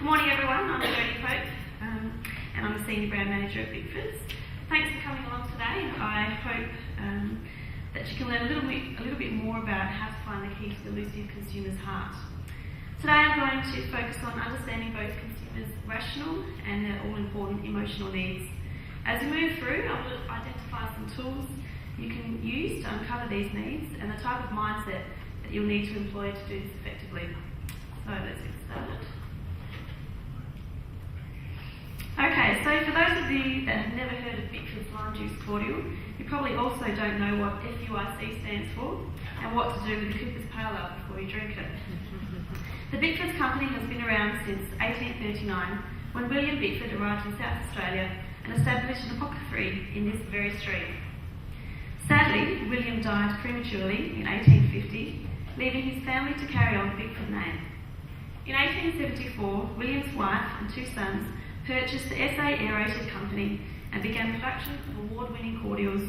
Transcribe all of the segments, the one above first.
Good morning everyone, I'm Jodi and I'm the Senior Brand Manager at Bickford's. Thanks for coming along today. I hope that you can learn a little bit more about how to find the key to the elusive consumer's heart. Today I'm going to focus on understanding both consumers' rational and their all-important emotional needs. As we move through, I will identify some tools you can use to uncover these needs and the type of mindset that you'll need to employ to do this effectively. So let's get started. Okay, so for those of you that have never heard of Bickford's Lime Juice Cordial, you probably also don't know what FUIC stands for and what to do with the Cooper's Pale Ale before you drink it. The Bickford's company has been around since 1839 when William Bickford arrived in South Australia and established an apothecary in this very street. Sadly, William died prematurely in 1850, leaving his family to carry on the Bickford name. In 1874, William's wife and two sons purchased the SA Aerated Company and began production of award-winning cordials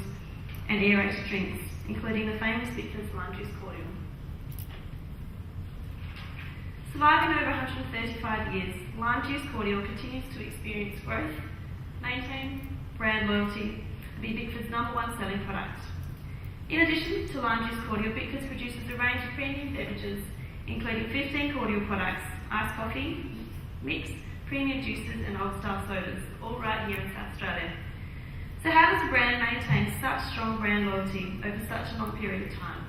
and aerated drinks, including the famous Bickford's Lime Juice Cordial. Surviving over 135 years, Lime Juice Cordial continues to experience growth, maintain brand loyalty, and be Bickford's #1 selling product. In addition to Lime Juice Cordial, Bickford's produces a range of premium beverages, including 15 cordial products, iced coffee, mix, premium juices and old-style sodas, all right here in South Australia. So how does a brand maintain such strong brand loyalty over such a long period of time?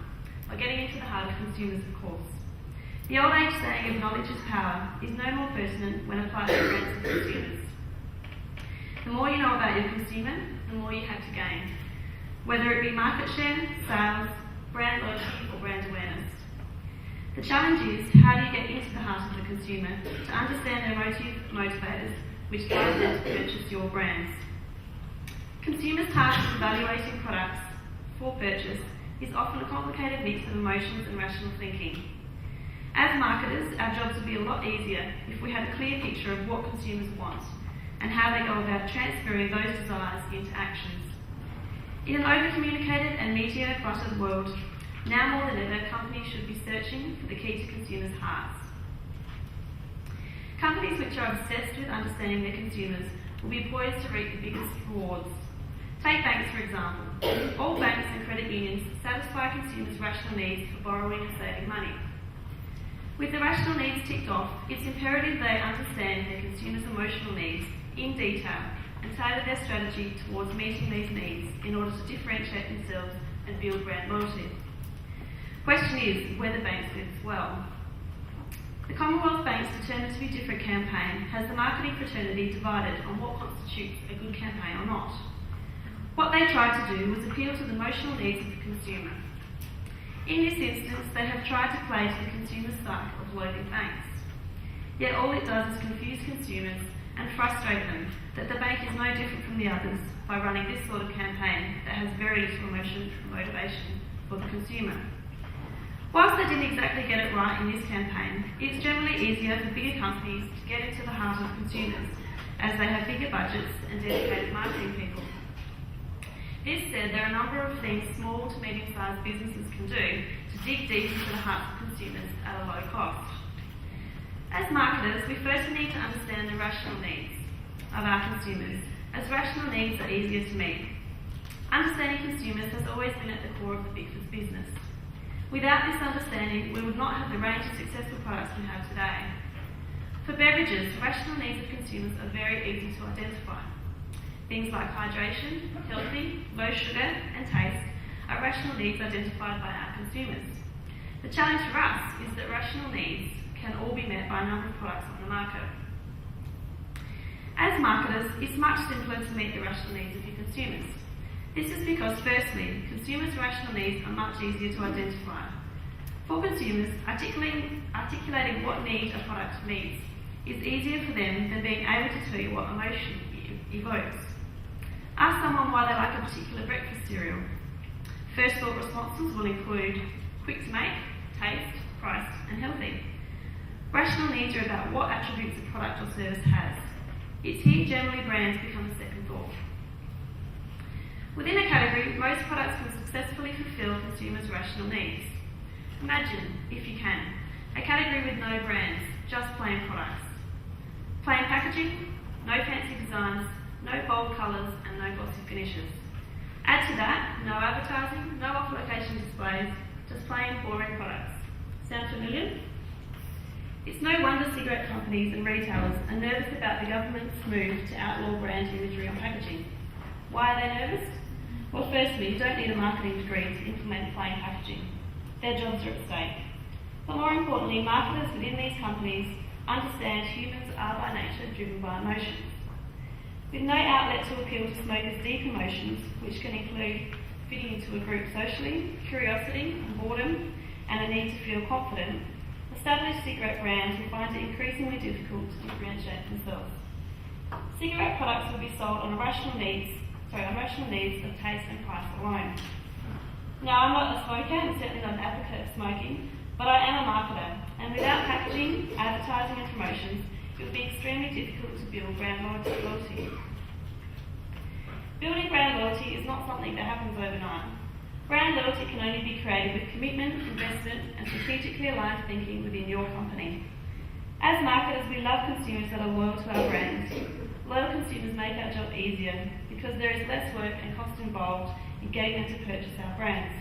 By getting into the heart of consumers, of course. The old age saying of knowledge is power is no more pertinent when applied to brands and consumers. The more you know about your consumer, the more you have to gain, whether it be market share, sales, brand loyalty or brand awareness. The challenge is, how do you get into the heart of the consumer to understand their motivators which drive them to purchase your brands? Consumers' task of evaluating products for purchase is often a complicated mix of emotions and rational thinking. As marketers, our jobs would be a lot easier if we had a clear picture of what consumers want and how they go about transferring those desires into actions. In an over-communicated and media-cluttered world, now more than ever, companies should be searching for the key to consumers' hearts. Companies which are obsessed with understanding their consumers will be poised to reap the biggest rewards. Take banks, for example. All banks and credit unions satisfy consumers' rational needs for borrowing and saving money. With the rational needs ticked off, it's imperative they understand their consumers' emotional needs in detail and tailor their strategy towards meeting these needs in order to differentiate themselves and build brand loyalty. Question is whether banks do this well. The Commonwealth Bank's Determined to be Different campaign has the marketing fraternity divided on what constitutes a good campaign or not. What they tried to do was appeal to the emotional needs of the consumer. In this instance, they have tried to play to the consumer's psyche of loathing banks. Yet all it does is confuse consumers and frustrate them that the bank is no different from the others by running this sort of campaign that has very little emotion or motivation for the consumer. Whilst they didn't exactly get it right in this campaign, it's generally easier for bigger companies to get into the heart of consumers as they have bigger budgets and dedicated marketing people. This said, there are a number of things small to medium-sized businesses can do to dig deep into the hearts of consumers at a low cost. As marketers, we first need to understand the rational needs of our consumers, as rational needs are easier to meet. Understanding consumers has always been at the core of the Bickford's business. Without this understanding, we would not have the range of successful products we have today. For beverages, rational needs of consumers are very easy to identify. Things like hydration, healthy, low sugar and taste are rational needs identified by our consumers. The challenge for us is that rational needs can all be met by a number of products on the market. As marketers, it's much simpler to meet the rational needs of your consumers. This is because, firstly, consumers' rational needs are much easier to identify. For consumers, articulating what need a product meets is easier for them than being able to tell you what emotion it evokes. Ask someone why they like a particular breakfast cereal. First thought responses will include quick to make, taste, price, and healthy. Rational needs are about what attributes a product or service has. It's here generally brands become a second thought. Within a category, most products can successfully fulfil consumers' rational needs. Imagine, if you can, a category with no brands, just plain products. packaging, no fancy designs, no bold colours and no glossy finishes. Add to that, no advertising, no off-location displays, just plain boring products. Sound familiar? It's no wonder cigarette companies and retailers are nervous about the government's move to outlaw brand imagery on packaging. Why are they nervous? Well, firstly, you don't need a marketing degree to implement plain packaging. Their jobs are at stake. But more importantly, marketers within these companies understand humans are by nature driven by emotions. With no outlet to appeal to smokers' deep emotions, which can include fitting into a group socially, curiosity and boredom, and a need to feel confident, established cigarette brands will find it increasingly difficult to differentiate themselves. Cigarette products will be sold on rational needs of taste and price alone. Now, I'm not a smoker and certainly not an advocate of smoking, but I am a marketer, and without packaging, advertising and promotions, it would be extremely difficult to build brand loyalty. Building brand loyalty is not something that happens overnight. Brand loyalty can only be created with commitment, investment and strategically aligned thinking within your company. As marketers, we love consumers that are loyal to our brands. Loyal consumers make our job easier because there is less work and cost involved in getting them to purchase our brands.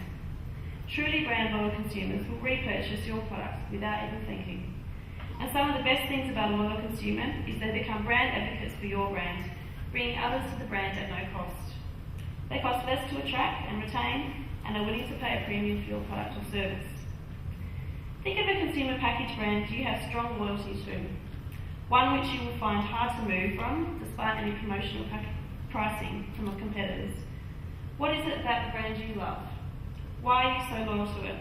Truly brand loyal consumers will repurchase your products without even thinking. And some of the best things about a loyal consumer is they become brand advocates for your brand, bringing others to the brand at no cost. They cost less to attract and retain and are willing to pay a premium for your product or service. Think of a consumer packaged brand you have strong loyalty to, one which you will find hard to move from despite any promotional pricing from your competitors. What is it about the brand you love? Why are you so loyal to it?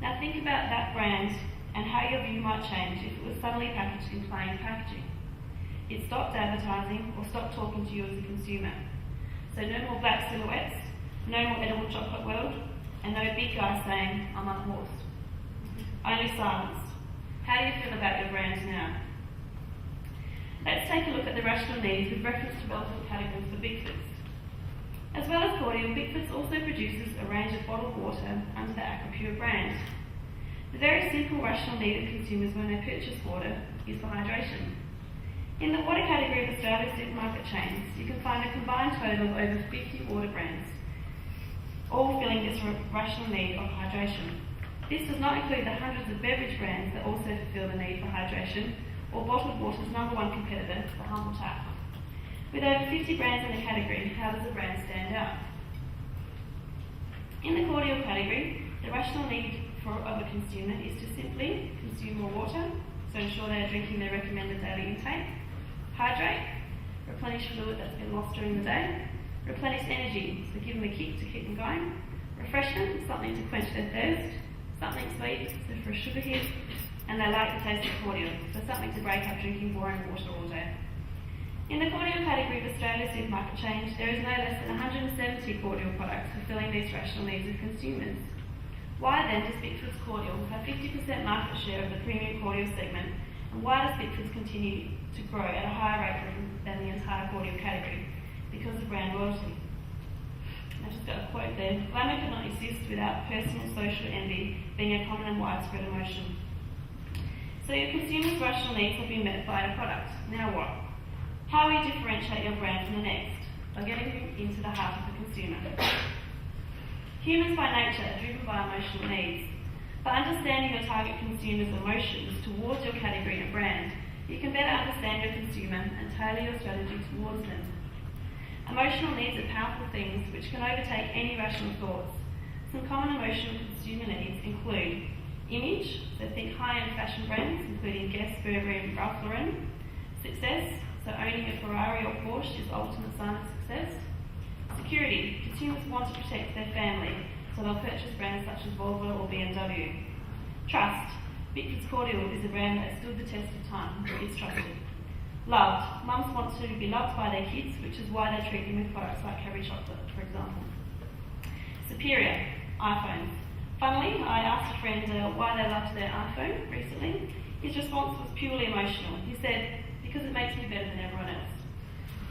Now think about that brand and how your view might change if it was suddenly packaged in plain packaging. It stopped advertising or stopped talking to you as a consumer. So no more black silhouettes, no more edible chocolate world, and no big guy saying, I'm unhorsed. Only silence. How do you feel about your brand now? Let's take a look at the rational needs with reference to relevant categories for Bigfoods. As well as cordial, Bigfoods also produces a range of bottled water under the Aquapure brand. The very simple rational need of consumers when they purchase water is for hydration. In the water category of Australia's supermarket chains, you can find a combined total of over 50 water brands, all filling this rational need of hydration. This does not include the hundreds of beverage brands that also fulfil the need for hydration, or bottled water's number one competitor, the Humble Tap. With over 50 brands in the category, how does a brand stand out? In the cordial category, the rational need of a consumer is to simply consume more water, so ensure they are drinking their recommended daily intake, hydrate, replenish fluid that's been lost during the day, replenish energy, so give them a kick to keep them going, refreshment, something to quench their thirst, something sweet, so for a sugar hit, and they like the taste of cordial, so something to break up drinking boring water all day. In the cordial category of Australia's supermarket chains, there is no less than 170 cordial products fulfilling these rational needs of consumers. Why then does Bigfoods Cordial have 50% market share of the premium cordial segment, and why does Bigfoods continue to grow at a higher rate than the entire cordial category? Because of brand loyalty. I just got a quote there. Glamour cannot exist without personal social envy being a common and widespread emotion. So your consumers' rational needs have been met by a product. Now what? How will you differentiate your brand from the next? By getting into the heart of the consumer. Humans by nature are driven by emotional needs. By understanding your target consumer's emotions towards your category and brand, you can better understand your consumer and tailor your strategy towards them. Emotional needs are powerful things which can overtake any rational thoughts. Some common emotional consumer needs include image, so think high-end fashion brands including Guess, Burberry and Ralph Lauren. Success, so owning a Ferrari or Porsche is the ultimate sign of success. Security, consumers want to protect their family, so they'll purchase brands such as Volvo or BMW. Trust, Bigfoods Cordial is a brand that has stood the test of time, it's trusted. Loved, mums want to be loved by their kids, which is why they treat them with products like Cadbury chocolate, for example. Superior, iPhones. Funnily, I asked a friend why they loved their iPhone recently. His response was purely emotional. He said, because it makes me better than everyone else.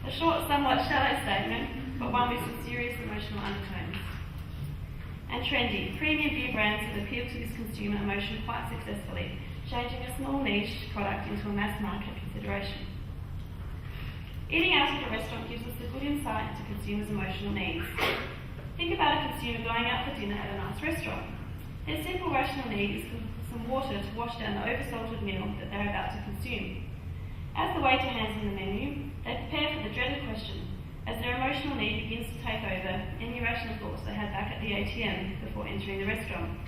A short, somewhat shallow statement, but one with some serious emotional undertones. And trendy, premium beer brands that appeal to this consumer emotion quite successfully, changing a small niche product into a mass market consideration. Eating out at a restaurant gives us a good insight into consumers' emotional needs. Think about a consumer going out for dinner at a nice restaurant. Their simple rational need is for some water to wash down the oversalted meal that they're about to consume. As the waiter hands them the menu, they prepare for the dreaded question, as their emotional need begins to take over any rational thoughts they had back at the ATM before entering the restaurant.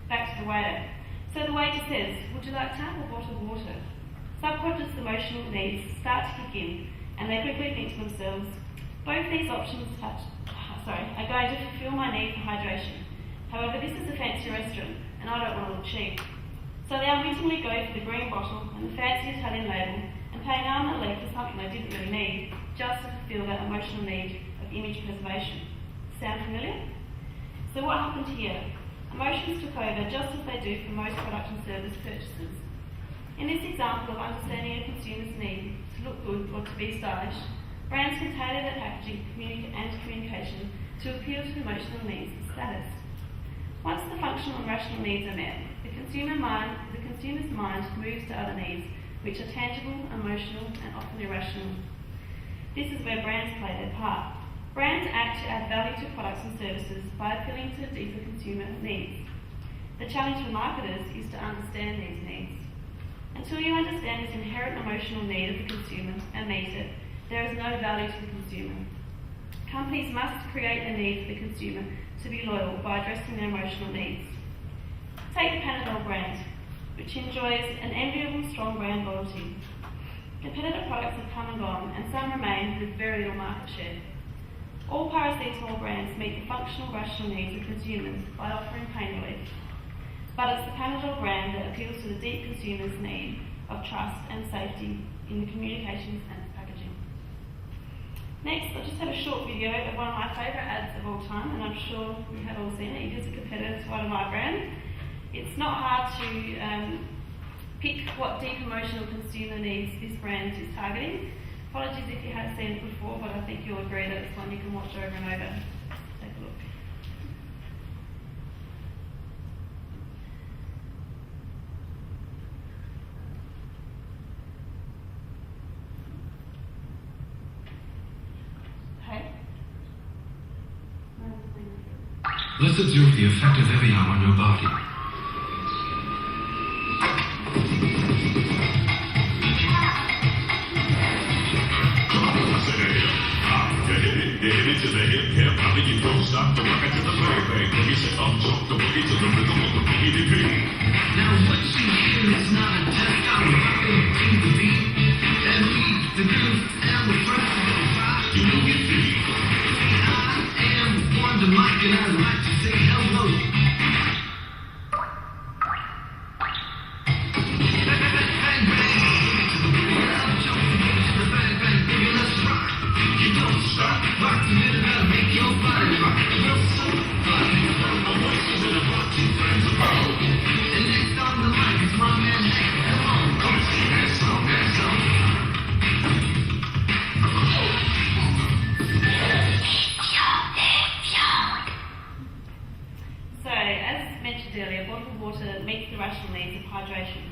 Back to the waiter. So the waiter says, "Would you like tap or bottled water?" Subconscious emotional needs start to kick in, and they quickly think to themselves, both these options are going to fulfill my need for hydration. However, this is a fancy restaurant, and I don't want to look cheap. So they unwittingly go for the green bottle and the fancy Italian label, and pay an arm and a leg for something they didn't really need, just to fulfill that emotional need of image preservation. Sound familiar? So what happened here? Emotions took over just as they do for most product and service purchases. In this example of understanding a consumer's need to look good or to be stylish, brands can tailor their packaging and communication to appeal to emotional needs and status. Once the functional and rational needs are met, the consumer's mind moves to other needs, which are tangible, emotional, and often irrational. This is where brands play their part. Brands act to add value to products and services by appealing to deeper consumer needs. The challenge for marketers is to understand these needs. Until you understand this inherent emotional need of the consumer and meet it, there is no value to the consumer. Companies must create a need for the consumer to be loyal by addressing their emotional needs. Take the Panadol brand, which enjoys an enviable strong brand loyalty. Competitor products have come and gone, and some remain with very little market share. All paracetamol brands meet the functional, rational needs of consumers by offering pain relief. But it's the Panadol brand that appeals to the deep consumer's need of trust and safety in the communications and its packaging. Next, I just had a short video of one of my favourite ads of all time, and I'm sure you have all seen it. It is a competitor to one of my brands. It's not hard to pick what deep emotional consumer needs this brand is targeting. Apologies if you haven't seen it before, but I think you'll agree that it's one you can watch over and over. Take a look. Hey? Let's observe the effect of Evian on your body. To the hip hip, I think you don't stop the rocket to the bang bang. When you say jump the boogie to the rhythm of the beat. Now what you hear is not a test, I'm rocking to the beat. That leads the groove and the first to the vibe. You know your feet. I am Wonder Mike and I'd like to say hello. Bang bang, boogie to the boogie. I'll jump the boogie to the bang bang boogie. Let's rock. You don't stop. Rock the minute that'll make your body rock. You're so fun. My voice is in a rock, two friends of all. And next on the mic is my man Hank. Come on, come sing that song, that song. So, as mentioned earlier, bottled water meets the rational needs of hydration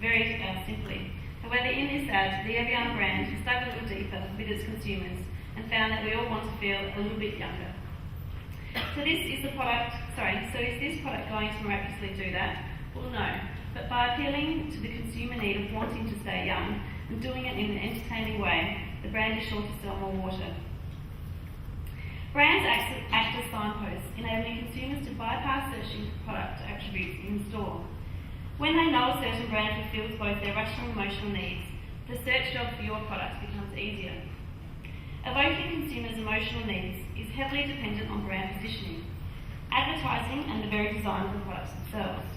very simply. However, in this ad, the Evian brand has dug a little deeper with its consumers and found that we all want to feel a little bit younger. So is this product going to miraculously do that? Well, no. But by appealing to the consumer need of wanting to stay young and doing it in an entertaining way, the brand is sure to sell more water. Brands act as signposts, enabling consumers to bypass searching for product attributes in store. When they know a certain brand fulfills both their rational and emotional needs, the search job for your product becomes easier. Evoking consumers' emotional needs is heavily dependent on brand positioning, advertising, and the very design of the products themselves.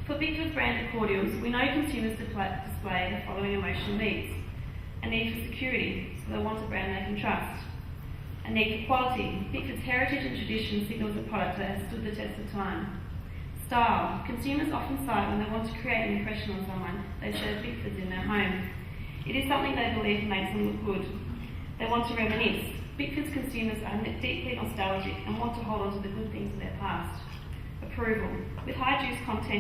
For Bickford's branded cordials, we know consumers display the following emotional needs: a need for security, so they want a brand they can trust; a need for quality. Bickford's heritage and tradition signals a product that has stood the test of time. Style. Consumers often cite when they want to create an impression on someone, they serve Bickford's in their home. It is something they believe makes them look good. They want to reminisce. Bickford's consumers are deeply nostalgic and want to hold on to the good things of their past. Approval. With high juice content